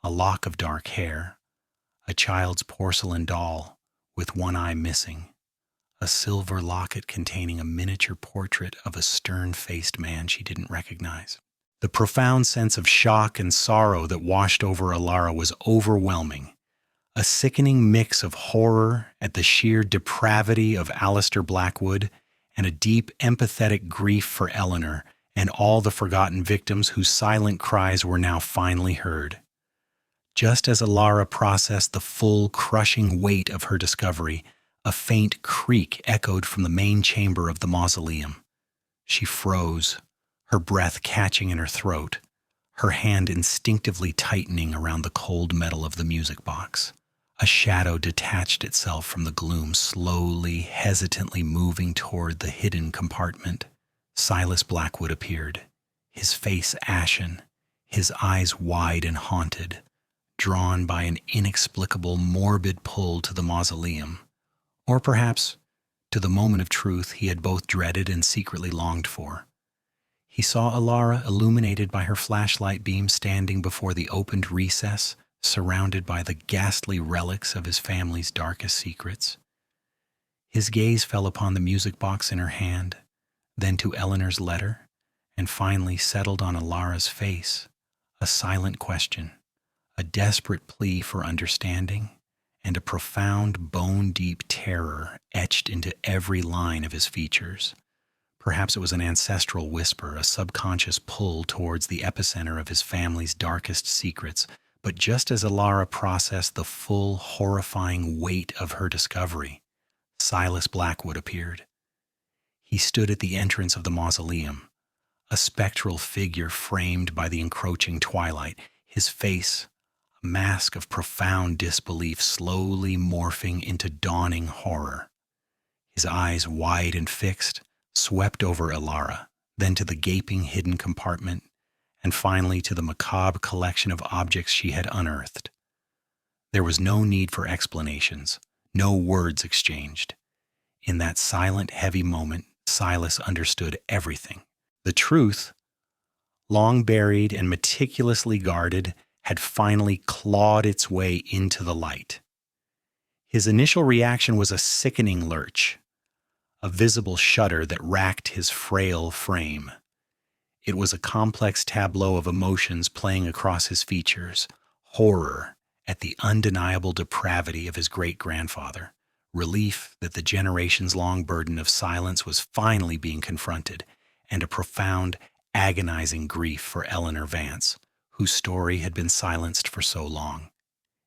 a lock of dark hair, a child's porcelain doll with one eye missing, a silver locket containing a miniature portrait of a stern-faced man she didn't recognize. The profound sense of shock and sorrow that washed over Alara was overwhelming, a sickening mix of horror at the sheer depravity of Alistair Blackwood and a deep, empathetic grief for Eleanor and all the forgotten victims whose silent cries were now finally heard. Just as Alara processed the full, crushing weight of her discovery, a faint creak echoed from the main chamber of the mausoleum. She froze, her breath catching in her throat, her hand instinctively tightening around the cold metal of the music box. A shadow detached itself from the gloom, slowly, hesitantly moving toward the hidden compartment. Silas Blackwood appeared, his face ashen, his eyes wide and haunted, drawn by an inexplicable, morbid pull to the mausoleum, or perhaps to the moment of truth he had both dreaded and secretly longed for. He saw Alara illuminated by her flashlight beam standing before the opened recess, surrounded by the ghastly relics of his family's darkest secrets. His gaze fell upon the music box in her hand, then to Eleanor's letter, and finally settled on Alara's face, a silent question, a desperate plea for understanding, and a profound bone-deep terror etched into every line of his features. Perhaps it was an ancestral whisper, a subconscious pull towards the epicenter of his family's darkest secrets. But just as Alara processed the full, horrifying weight of her discovery, Silas Blackwood appeared. He stood at the entrance of the mausoleum, a spectral figure framed by the encroaching twilight, his face, a mask of profound disbelief, slowly morphing into dawning horror. His eyes, wide and fixed, swept over Alara, then to the gaping hidden compartment, and finally to the macabre collection of objects she had unearthed. There was no need for explanations, no words exchanged. In that silent, heavy moment, Silas understood everything. The truth, long buried and meticulously guarded, had finally clawed its way into the light. His initial reaction was a sickening lurch, a visible shudder that racked his frail frame. It was a complex tableau of emotions playing across his features: horror at the undeniable depravity of his great-grandfather, relief that the generations-long burden of silence was finally being confronted, and a profound, agonizing grief for Eleanor Vance, whose story had been silenced for so long.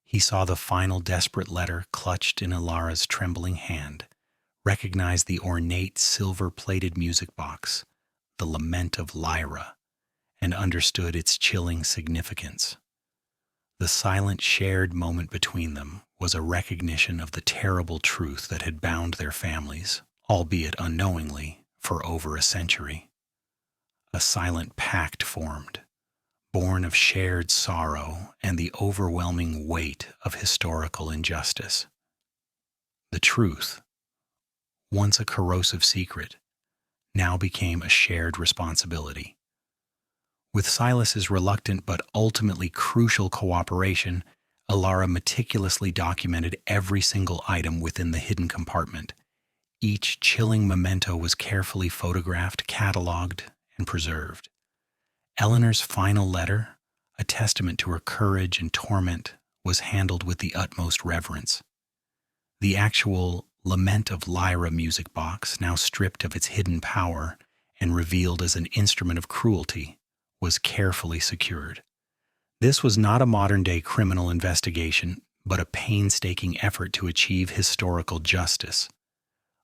He saw the final desperate letter clutched in Alara's trembling hand, recognized the ornate silver-plated music box, the lament of Lyra, and understood its chilling significance. The silent shared moment between them was a recognition of the terrible truth that had bound their families, albeit unknowingly, for over a century. A silent pact formed, born of shared sorrow and the overwhelming weight of historical injustice. The truth, once a corrosive secret, now became a shared responsibility. With Silas's reluctant but ultimately crucial cooperation, Alara meticulously documented every single item within the hidden compartment. Each chilling memento was carefully photographed, catalogued, and preserved. Eleanor's final letter, a testament to her courage and torment, was handled with the utmost reverence. The actual Lament of Lyra music box, now stripped of its hidden power and revealed as an instrument of cruelty, was carefully secured. This was not a modern-day criminal investigation, but a painstaking effort to achieve historical justice.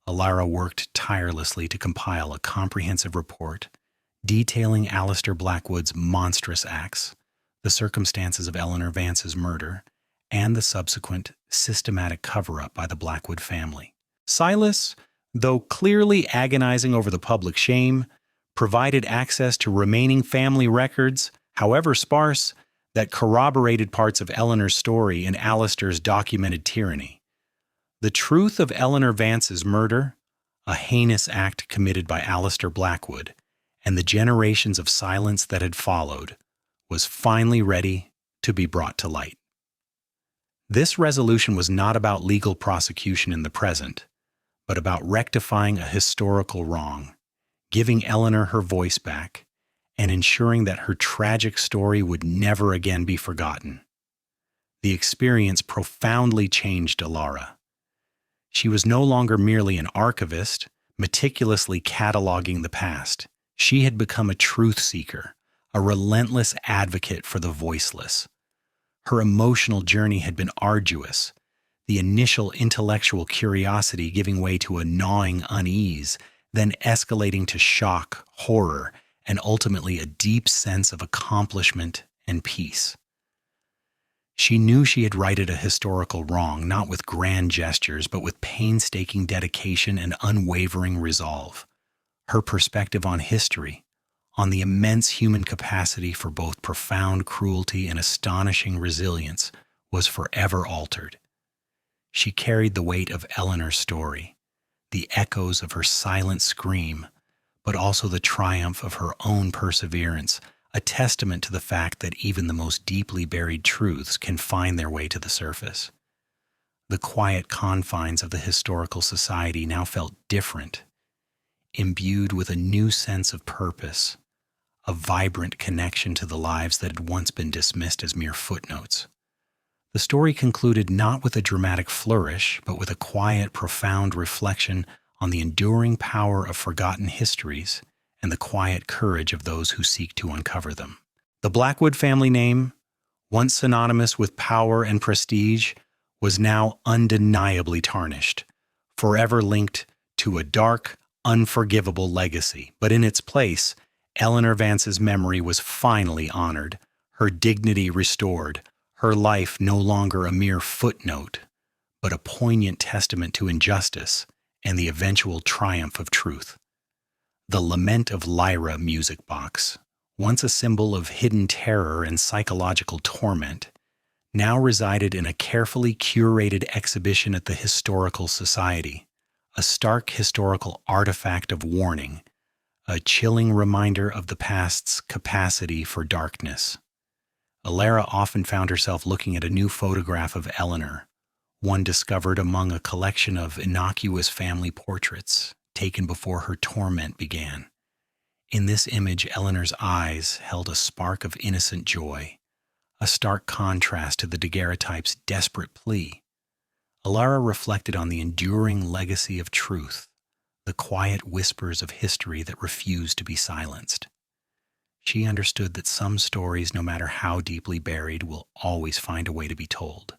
Alara worked tirelessly to compile a comprehensive report detailing Alistair Blackwood's monstrous acts, the circumstances of Eleanor Vance's murder, and the subsequent systematic cover-up by the Blackwood family. Silas, though clearly agonizing over the public shame, provided access to remaining family records, however sparse, that corroborated parts of Eleanor's story and Alistair's documented tyranny. The truth of Eleanor Vance's murder, a heinous act committed by Alistair Blackwood, and the generations of silence that had followed, was finally ready to be brought to light. This resolution was not about legal prosecution in the present, but about rectifying a historical wrong, giving Eleanor her voice back, and ensuring that her tragic story would never again be forgotten. The experience profoundly changed Alara. She was no longer merely an archivist, meticulously cataloging the past. She had become a truth seeker, a relentless advocate for the voiceless. Her emotional journey had been arduous, the initial intellectual curiosity giving way to a gnawing unease, then escalating to shock, horror, and ultimately a deep sense of accomplishment and peace. She knew she had righted a historical wrong, not with grand gestures, but with painstaking dedication and unwavering resolve. Her perspective on history, on the immense human capacity for both profound cruelty and astonishing resilience, was forever altered. She carried the weight of Eleanor's story, the echoes of her silent scream, but also the triumph of her own perseverance, a testament to the fact that even the most deeply buried truths can find their way to the surface. The quiet confines of the historical society now felt different, imbued with a new sense of purpose, a vibrant connection to the lives that had once been dismissed as mere footnotes. The story concluded not with a dramatic flourish, but with a quiet, profound reflection on the enduring power of forgotten histories and the quiet courage of those who seek to uncover them. The Blackwood family name, once synonymous with power and prestige, was now undeniably tarnished, forever linked to a dark, unforgivable legacy. But in its place, Eleanor Vance's memory was finally honored, her dignity restored, her life no longer a mere footnote, but a poignant testament to injustice and the eventual triumph of truth. The Lament of Lyra music box, once a symbol of hidden terror and psychological torment, now resided in a carefully curated exhibition at the Historical Society, a stark historical artifact of warning, a chilling reminder of the past's capacity for darkness. Alara often found herself looking at a new photograph of Eleanor, one discovered among a collection of innocuous family portraits taken before her torment began. In this image, Eleanor's eyes held a spark of innocent joy, a stark contrast to the daguerreotype's desperate plea. Alara reflected on the enduring legacy of truth, the quiet whispers of history that refused to be silenced. She understood that some stories, no matter how deeply buried, will always find a way to be told,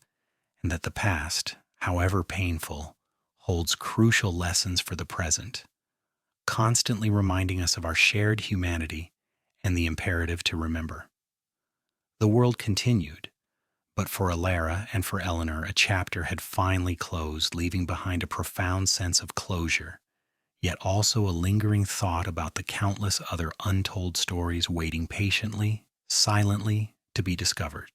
and that the past, however painful, holds crucial lessons for the present, constantly reminding us of our shared humanity and the imperative to remember. The world continued, but for Alara and for Eleanor, a chapter had finally closed, leaving behind a profound sense of closure, yet also a lingering thought about the countless other untold stories waiting patiently, silently, to be discovered.